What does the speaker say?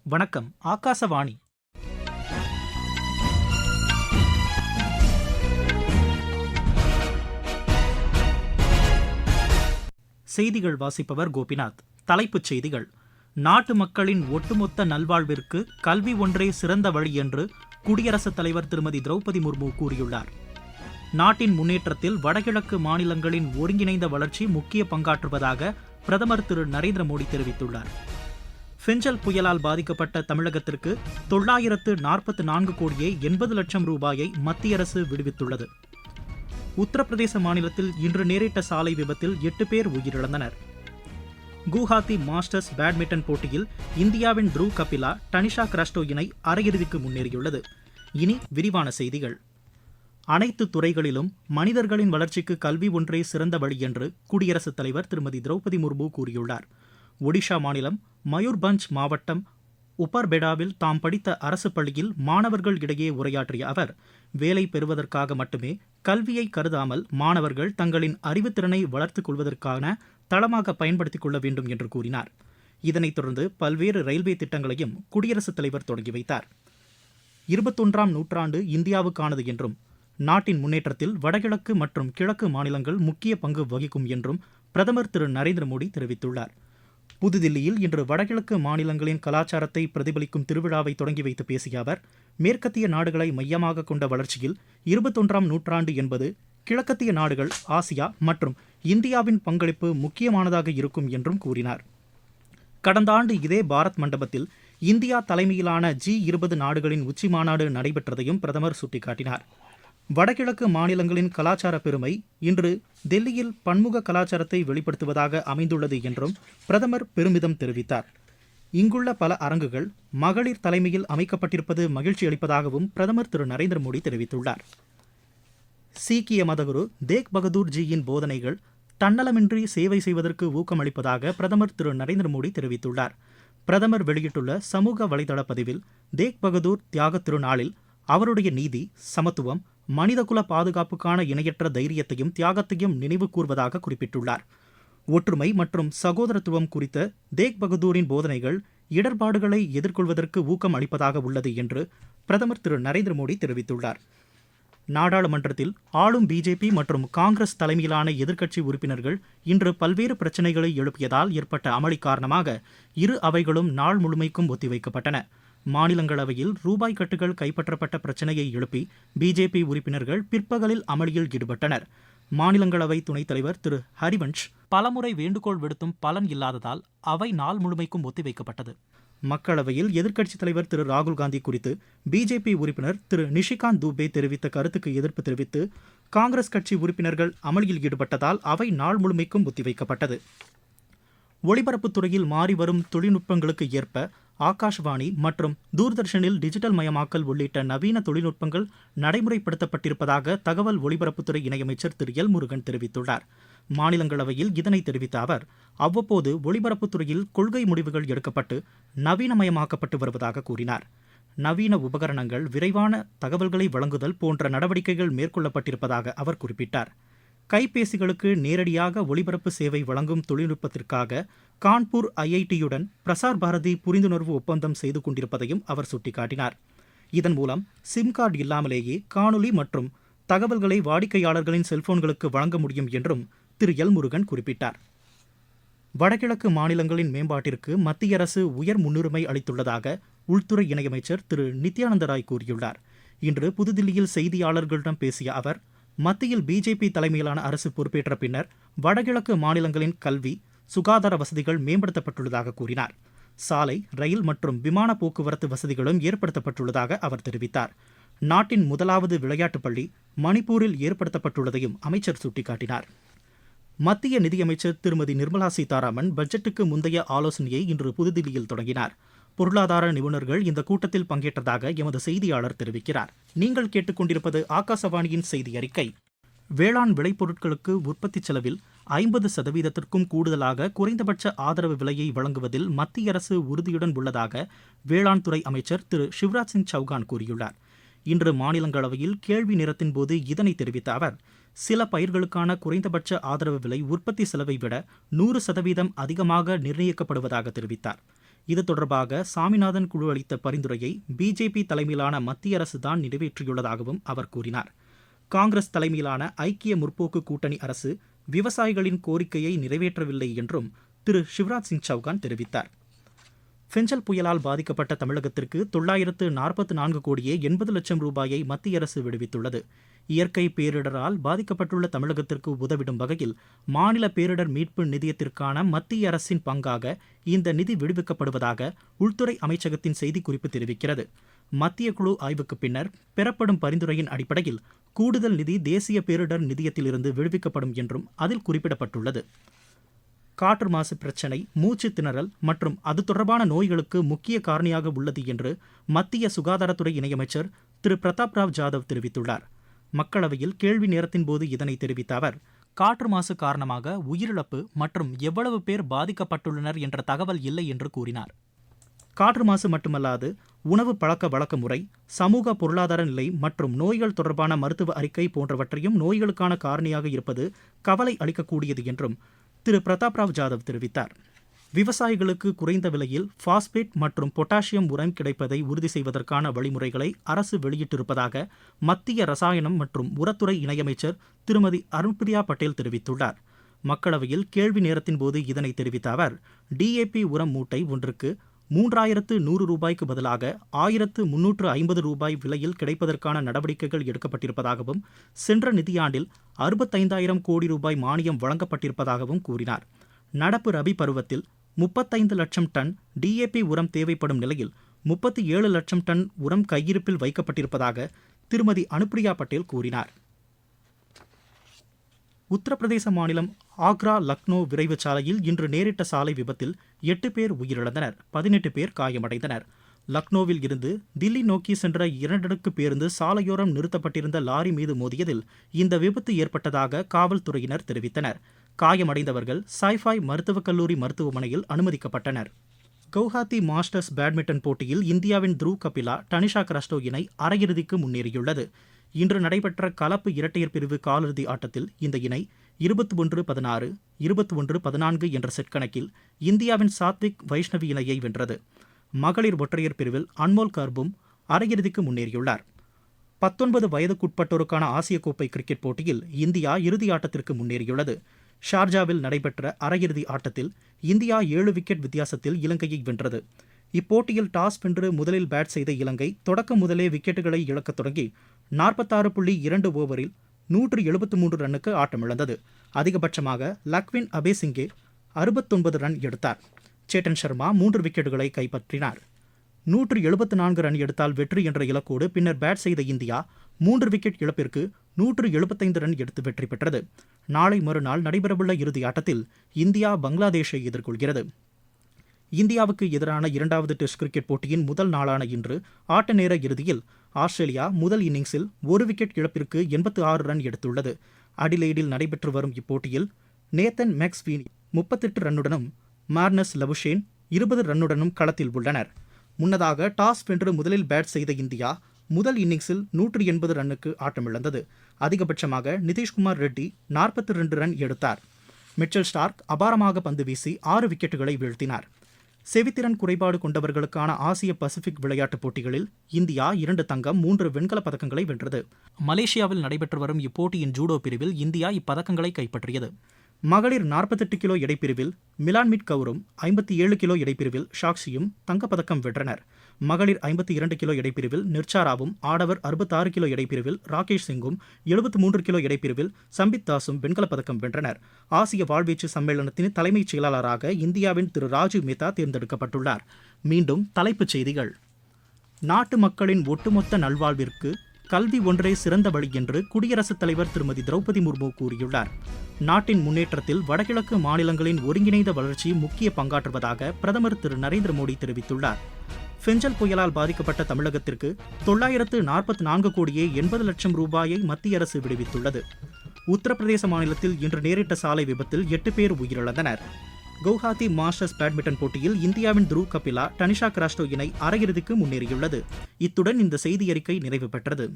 வணக்கம். ஆகாசவாணி. செய்திகள் வாசிப்பவர் கோபிநாத். தலைப்புச் செய்திகள். நாட்டு மக்களின் ஒட்டுமொத்த நல்வாழ்விற்கு கல்வி ஒன்றே சிறந்த வழி என்று குடியரசுத் தலைவர் திருமதி திரௌபதி முர்மு கூறியுள்ளார். நாட்டின் முன்னேற்றத்தில் வடகிழக்கு மாநிலங்களின் ஒருங்கிணைந்த வளர்ச்சி முக்கிய பங்காற்றுவதாக பிரதமர் திரு நரேந்திர மோடி தெரிவித்துள்ளார். ஃபிஞ்சல் புயலால் பாதிக்கப்பட்ட தமிழகத்திற்கு 944 கோடியே 80 லட்சம் ரூபாயை மத்திய அரசு விடுவித்துள்ளது. உத்தரப்பிரதேச மாநிலத்தில் இன்று நேரிட்ட சாலை விபத்தில் 8 பேர் உயிரிழந்தனர். குவஹாத்தி மாஸ்டர்ஸ் பேட்மிண்டன் போட்டியில் இந்தியாவின் த்ருவ் கபிலா டனிஷா கிராஸ்டோ இணை அரையிறுதிக்கு முன்னேறியுள்ளது. இனி விரிவான செய்திகள். அனைத்து துறைகளிலும் மனிதர்களின் வளர்ச்சிக்கு கல்வி ஒன்றே சிறந்த வழி என்று குடியரசுத் தலைவர் திருமதி திரௌபதி முர்மு கூறியுள்ளார். ஒடிஷா மாநிலம் மயூர்பஞ்ச் மாவட்டம் உப்பர்பெடாவில் தாம் படித்த அரசு பள்ளியில் மாணவர்கள் இடையே உரையாற்றிய அவர், வேலை பெறுவதற்காக மட்டுமே கல்வியை கருதாமல் மாணவர்கள் தங்களின் அறிவுத்திறனை வளர்த்துக் கொள்வதற்கான தளமாக பயன்படுத்திக் கொள்ள வேண்டும் என்று கூறினார். இதனைத் தொடர்ந்து பல்வேறு ரயில்வே திட்டங்களையும் குடியரசுத் தலைவர் தொடங்கி வைத்தார். 21ஆம் நூற்றாண்டு இந்தியாவுக்கானது என்றும் நாட்டின் முன்னேற்றத்தில் வடகிழக்கு மற்றும் கிழக்கு மாநிலங்கள் முக்கிய பங்கு வகிக்கும் என்றும் பிரதமர் திரு நரேந்திர மோடி தெரிவித்துள்ளார். புதுதில்லியில் இன்று வடகிழக்கு மாநிலங்களின் கலாச்சாரத்தை பிரதிபலிக்கும் திருவிழாவை தொடங்கி வைத்து பேசிய அவர், மேற்கத்திய நாடுகளை மையமாக கொண்ட வளர்ச்சியில் 21ஆம் நூற்றாண்டு என்பது கிழக்கத்திய நாடுகள், ஆசியா மற்றும் இந்தியாவின் பங்களிப்பு முக்கியமானதாக இருக்கும் என்றும் கூறினார். கடந்த ஆண்டு இதே பாரத் மண்டபத்தில் இந்தியா தலைமையிலான G20 நாடுகளின் உச்சிமாநாடு நடைபெற்றதையும் பிரதமர் சுட்டிக்காட்டினார். வடகிழக்கு மாநிலங்களின் கலாச்சார பெருமை இன்று டெல்லியில் பன்முக கலாச்சாரத்தை வெளிப்படுத்துவதாக அமைந்துள்ளது என்றும் பிரதமர் பெருமிதம் தெரிவித்தார். இங்குள்ள பல அரங்குகள் மகளிர் தலைமையில் அமைக்கப்பட்டிருப்பது மகிழ்ச்சி அளிப்பதாகவும் பிரதமர் திரு நரேந்திர மோடி தெரிவித்துள்ளார். சீக்கிய மதகுரு தேக் பகதூர் ஜியின் போதனைகள் தன்னலமின்றி சேவை செய்வதற்கு ஊக்கமளிப்பதாக பிரதமர் திரு நரேந்திர மோடி தெரிவித்துள்ளார். பிரதமர் வெளியிட்டுள்ள சமூக வலைதள பதிவில், தேக் பகதூர் தியாக திருநாளில் அவருடைய நீதி, சமத்துவம், மனிதகுல பாதுகாப்புக்கான இணையற்ற தைரியத்தையும் தியாகத்தையும் நினைவு கூர்வதாக குறிப்பிட்டுள்ளார். ஒற்றுமை மற்றும் சகோதரத்துவம் குறித்த தேக் பகதூரின் போதனைகள் இடர்பாடுகளை எதிர்கொள்வதற்கு ஊக்கம் அளிப்பதாக உள்ளது என்று பிரதமர் திரு நரேந்திர மோடி தெரிவித்துள்ளார். நாடாளுமன்றத்தில் ஆளும் பிஜேபி மற்றும் காங்கிரஸ் தலைமையிலான எதிர்க்கட்சி உறுப்பினர்கள் இன்று பல்வேறு பிரச்சினைகளை எழுப்பியதால் ஏற்பட்ட அமளி காரணமாக இரு அவைகளும் நாள் முழுமைக்கும் ஒத்திவைக்கப்பட்டன. மாநிலங்களவையில் ரூபாய் கட்டுகள் கைப்பற்றப்பட்ட பிரச்சினையை எழுப்பி பிஜேபி உறுப்பினர்கள் பிற்பகலில் அமளியில் ஈடுபட்டனர். மாநிலங்களவை துணைத் தலைவர் திரு ஹரிவன்ஷ் பலமுறை வேண்டுகோள் விடுத்தும் பலன் இல்லாததால் அவை நாள் முழுமைக்கும் ஒத்திவைக்கப்பட்டது. மக்களவையில் எதிர்க்கட்சித் தலைவர் திரு ராகுல் காந்தி குறித்து பிஜேபி உறுப்பினர் திரு நிஷிகாந்த் தூபே தெரிவித்த கருத்துக்கு எதிர்ப்பு தெரிவித்து காங்கிரஸ் கட்சி உறுப்பினர்கள் அமளியில் ஈடுபட்டதால் அவை நாள் முழுமைக்கும் ஒத்திவைக்கப்பட்டது. ஒளிபரப்புத் துறையில் மாறி வரும் தொழில்நுட்பங்களுக்கு ஏற்ப ஆகாஷ்வாணி மற்றும் தூர்தர்ஷனில் டிஜிட்டல் மயமாக்கல் உள்ளிட்ட நவீன தொழில்நுட்பங்கள் நடைமுறைப்படுத்தப்பட்டிருப்பதாக தகவல் ஒலிபரப்புத்துறை இணையமைச்சர் திரு எல் முருகன் தெரிவித்துள்ளார். மாநிலங்களவையில் இதனை தெரிவித்த அவர், அவ்வப்போது ஒலிபரப்புத்துறையில் கொள்கை முடிவுகள் எடுக்கப்பட்டு நவீனமயமாக்கப்பட்டு வருவதாக கூறினார். நவீன உபகரணங்கள், விரைவான தகவல்களை வழங்குதல் போன்ற நடவடிக்கைகள் மேற்கொள்ளப்பட்டிருப்பதாக அவர் குறிப்பிட்டார். கைபேசிகளுக்கு நேரடியாக ஒளிபரப்பு சேவை வழங்கும் தொழில்நுட்பத்திற்காக கான்பூர் IIT-யுடன் பிரசார் பாரதி புரிந்துணர்வு ஒப்பந்தம் செய்து கொண்டிருப்பதையும் அவர் சுட்டிக்காட்டினார். இதன் மூலம் சிம் கார்டு இல்லாமலேயே காணொலி மற்றும் தகவல்களை வாடிக்கையாளர்களின் செல்போன்களுக்கு வழங்க முடியும் என்றும் திரு எல் முருகன் குறிப்பிட்டார். வடகிழக்கு மாநிலங்களின் மேம்பாட்டிற்கு மத்திய அரசு உயர் முன்னுரிமை அளித்துள்ளதாக உள்துறை இணையமைச்சர் திரு நித்யானந்த ராய் கூறியுள்ளார். இன்று புதுதில்லியில் செய்தியாளர்களிடம் பேசிய அவர், மத்தியில் பிஜேபி தலைமையிலான அரசு பொறுப்பேற்ற பின்னர் வடகிழக்கு மாநிலங்களின் கல்வி, சுகாதார வசதிகள் மேம்படுத்தப்பட்டுள்ளதாக கூறினார். சாலை, ரயில் மற்றும் விமான போக்குவரத்து வசதிகளும் ஏற்படுத்தப்பட்டுள்ளதாக அவர் தெரிவித்தார். நாட்டின் முதலாவது விளையாட்டுப் பள்ளி மணிப்பூரில் ஏற்படுத்தப்பட்டுள்ளதையும் அமைச்சர் சுட்டிக்காட்டினார். மத்திய நிதியமைச்சர் திருமதி நிர்மலா சீதாராமன் பட்ஜெட்டுக்கு முந்தைய ஆலோசனையை இன்று புதுதில்லியில் தொடங்கினார். பொருளாதார நிபுணர்கள் இந்த கூட்டத்தில் பங்கேற்றதாக எமது செய்தியாளர் தெரிவிக்கிறார். நீங்கள் கேட்டுக்கொண்டிருப்பது ஆகாசவாணியின் செய்தி அறிக்கை. வேளாண் விளைபொருட்களுக்கு உற்பத்தி செலவில் 50% கூடுதலாக குறைந்தபட்ச ஆதரவு விலையை வழங்குவதில் மத்திய அரசு உறுதியுடன் உள்ளதாக வேளாண் துறை அமைச்சர் திரு சிவராஜ் சிங் சௌகான் கூறியுள்ளார். இன்று மாநிலங்களவையில் கேள்வி நேரத்தின் போது இதனை தெரிவித்த அவர், சில பயிர்களுக்கான குறைந்தபட்ச ஆதரவு விலை உற்பத்தி செலவை விட 100% அதிகமாக நிர்ணயிக்கப்படுவதாக தெரிவித்தார். இது தொடர்பாக சாமிநாதன் குழு அளித்த பரிந்துரையை பிஜேபி தலைமையிலான மத்திய அரசு தான் நிறைவேற்றியுள்ளதாகவும் அவர் கூறினார். காங்கிரஸ் தலைமையிலான ஐக்கிய முற்போக்கு கூட்டணி அரசு விவசாயிகளின் கோரிக்கையை நிறைவேற்றவில்லை என்றும் திரு சிவராஜ் சிங் சௌகான் தெரிவித்தார். பெஞ்சல் புயலால் பாதிக்கப்பட்ட தமிழகத்திற்கு 944 கோடியே 80 லட்சம் ரூபாயை மத்திய அரசு விடுவித்துள்ளது. இயற்கை பேரிடரால் பாதிக்கப்பட்டுள்ள தமிழகத்திற்கு உதவிடும் வகையில் மாநில பேரிடர் மீட்பு நிதியத்திற்கான மத்திய அரசின் பங்காக இந்த நிதி விடுவிக்கப்படுவதாக உள்துறை அமைச்சகத்தின் செய்திக்குறிப்பு தெரிவிக்கிறது. மத்திய குழு ஆய்வுக்கு பின்னர் பெறப்படும் பரிந்துரையின் அடிப்படையில் கூடுதல் நிதி தேசிய பேரிடர் நிதியத்திலிருந்து விடுவிக்கப்படும் என்றும் அதில் குறிப்பிடப்பட்டுள்ளது. காற்று மாசு பிரச்சினை, மூச்சு திணறல் மற்றும் அது தொடர்பான நோய்களுக்கு முக்கிய காரணியாக உள்ளது என்று மத்திய சுகாதாரத்துறை இணையமைச்சர் திரு பிரதாப் ராவ் ஜாதவ் தெரிவித்துள்ளார். மக்களவையில் கேள்வி நேரத்தின் போது இதனை தெரிவித்த அவர், காற்று மாசு காரணமாக உயிரிழப்பு மற்றும் எவ்வளவு பேர் பாதிக்கப்பட்டுள்ளனர் என்ற தகவல் இல்லை என்று கூறினார். காற்று மாசு மட்டுமல்லாது உணவு பழக்க வழக்க முறை, சமூக பொருளாதார நிலை மற்றும் நோய்கள் தொடர்பான மருத்துவ அறிக்கை போன்றவற்றையும் நோய்களுக்கான காரணியாக இருப்பது கவலை அளிக்கக்கூடியது என்றும் திரு பிரதாப் ராவ் ஜாதவ் தெரிவித்தார். விவசாயிகளுக்கு குறைந்த விலையில் பாஸ்பேட் மற்றும் பொட்டாசியம் உரம் கிடைப்பதை உறுதி செய்வதற்கான வழிமுறைகளை அரசு வெளியிட்டிருப்பதாக மத்திய ரசாயனம் மற்றும் உரத்துறை இணையமைச்சர் திருமதி அருண்பிரியா பட்டேல் தெரிவித்துள்ளார். மக்களவையில் கேள்வி நேரத்தின் போது இதனை தெரிவித்த அவர், டிஏபி உரம் மூட்டை ஒன்றுக்கு 3100 ரூபாய்க்கு பதிலாக 1350 ரூபாய் விலையில் கிடைப்பதற்கான நடவடிக்கைகள் எடுக்கப்பட்டிருப்பதாகவும் சென்ற நிதியாண்டில் 65,000 கோடி ரூபாய் மானியம் வழங்கப்பட்டிருப்பதாகவும் கூறினார். நடப்பு ரபி பருவத்தில் 35 லட்சம் டன் டிஏபி உரம் தேவைப்படும் நிலையில் 37 லட்சம் டன் உரம் கையிருப்பில் வைக்கப்பட்டிருப்பதாக திருமதி அனுப்பிரியா பட்டேல் கூறினார். உத்தரப்பிரதேச மாநிலம் ஆக்ரா லக்னோ விரைவு சாலையில் இன்று நேரிட்ட சாலை விபத்தில் 8 பேர் உயிரிழந்தனர், 18 பேர் காயமடைந்தனர். லக்னோவில் இருந்து தில்லி நோக்கி சென்ற 2 அடுக்கு பேருந்து சாலையோரம் நிறுத்தப்பட்டிருந்த லாரி மீது மோதியதில் இந்த விபத்து ஏற்பட்டதாக காவல்துறையினர் தெரிவித்தனர். காயமடைந்தவர்கள் சாய்ஃபாய் மருத்துவக் கல்லூரி மருத்துவமனையில் அனுமதிக்கப்பட்டனர். கவுஹாத்தி மாஸ்டர்ஸ் பேட்மிண்டன் போட்டியில் இந்தியாவின் த்ருவ் கபிலா டனிஷா கிராஸ்டோ இணை அரையிறுதிக்கு முன்னேறியுள்ளது. இன்று நடைபெற்ற கலப்பு இரட்டையர் பிரிவு காலிறுதி ஆட்டத்தில் இந்த இணை 21-16, 21-14 என்ற செட் கணக்கில் இந்தியாவின் சாத்விக் வைஷ்ணவி இணையை வென்றது. மகளிர் ஒற்றையர் பிரிவில் அன்மோல் கர்பும் அரையிறுதிக்கு முன்னேறியுள்ளார். 19 வயதுக்குட்பட்டோருக்கான ஆசிய கோப்பை கிரிக்கெட் போட்டியில் இந்தியா இறுதி ஆட்டத்திற்கு முன்னேறியுள்ளது. ஷார்ஜாவில் நடைபெற்ற அரையிறுதி ஆட்டத்தில் இந்தியா 7 விக்கெட் வித்தியாசத்தில் இலங்கையை வென்றது. இப்போட்டியில் டாஸ் வென்று முதலில் பேட் செய்த இலங்கை தொடக்க முதலே விக்கெட்டுகளை இழக்கத் தொடங்கி 46.2 ஓவரில் 173 ரன்னுக்கு ஆட்டமிழந்தது. அதிகபட்சமாக லக்வின் அபேசிங்கே 69 ரன் எடுத்தார். சேட்டன் சர்மா 3 விக்கெட்டுகளை கைப்பற்றினார். 174 ரன் எடுத்தால் வெற்றி என்ற இலக்கோடு பின்னர் பேட் செய்த இந்தியா 3 விக்கெட் இழப்பிற்கு 175 ரன் எடுத்து வெற்றி பெற்றது. நாளை மறுநாள் நடைபெறவுள்ள இறுதி ஆட்டத்தில் இந்தியா பங்களாதேஷை எதிர்கொள்கிறது. இந்தியாவுக்கு எதிரான 2வது டெஸ்ட் கிரிக்கெட் போட்டியின் முதல் நாளான இன்று ஆட்ட நேர இறுதியில் ஆஸ்திரேலியா முதல் இன்னிங்ஸில் 1 விக்கெட் இழப்பிற்கு 86 ரன் எடுத்துள்ளது. அடிலெய்டில் நடைபெற்று வரும் இப்போட்டியில் நேத்தன் மேக்ஸ்வீனி 38 ரன்னுடனும் மார்னஸ் லபுஷேன் 20 ரன்னுடனும் களத்தில் உள்ளனர். முன்னதாக டாஸ் வென்று முதலில் பேட் செய்த இந்தியா முதல் இன்னிங்ஸில் 180 ரன்னுக்கு ஆட்டமிழந்தது. அதிகபட்சமாக நிதிஷ்குமார் ரெட்டி 42 ரன் எடுத்தார். மிச்சல் ஸ்டார்க் அபாரமாக பந்து வீசி 6 விக்கெட்டுகளை வீழ்த்தினார். செவித்திறன் குறைபாடு கொண்டவர்களுக்கான ஆசிய பசிபிக் விளையாட்டுப் போட்டிகளில் இந்தியா 2 தங்கம் 3 வெண்கலப் பதக்கங்களை வென்றது. மலேசியாவில் நடைபெற்று வரும் இப்போட்டியின் ஜூடோ பிரிவில் இந்தியா இப்பதக்கங்களை கைப்பற்றியது. மகளிர் 48 கிலோ எடைப்பிரிவில் மிலான்மிட் கவுரும் 57 கிலோ எடைப்பிரிவில் சாக்சியும் தங்கப்பதக்கம் வென்றனர். மகளிர் 52 கிலோ எடைப்பிரிவில் நிர்ச்சாராவும், ஆடவர் 66 கிலோ எடைப்பிரிவில் ராகேஷ் சிங்கும், 73 கிலோ எடைப்பிரிவில் சம்பித் தாஸும் வெண்கலப் பதக்கம் வென்றனர். ஆசிய வாழ்வீச்சு சம்மேளனத்தின் தலைமைச் செயலாளராக இந்தியாவின் திரு ராஜீவ் மேத்தா தேர்ந்தெடுக்கப்பட்டுள்ளார். மீண்டும் தலைப்புச் செய்திகள். நாட்டு மக்களின் ஒட்டுமொத்த நல்வாழ்விற்கு கல்வி ஒன்றே சிறந்த வழி என்று குடியரசுத் தலைவர் திருமதி திரௌபதி முர்மு கூறியுள்ளார். நாட்டின் முன்னேற்றத்தில் வடகிழக்கு மாநிலங்களின் ஒருங்கிணைந்த வளர்ச்சி முக்கிய பங்காற்றுவதாக பிரதமர் திரு நரேந்திர மோடி தெரிவித்துள்ளார். பெஞ்சல் புயலால் பாதிக்கப்பட்ட தமிழகத்திற்கு 944 கோடியே 80 லட்சம் ரூபாயை மத்திய அரசு விடுவித்துள்ளது. உத்தரப்பிரதேச மாநிலத்தில் இன்று நேரிட்ட சாலை விபத்தில் 8 பேர் உயிரிழந்தனர். கவுஹாத்தி மாஸ்டர்ஸ் பேட்மிண்டன் போட்டியில் இந்தியாவின் த்ருவ் கபிலா டனிஷா கிராஸ்டோ இணை அரையிறுதிக்கு முன்னேறியுள்ளது. இத்துடன் இந்த செய்தியறிக்கை நிறைவு பெற்றது.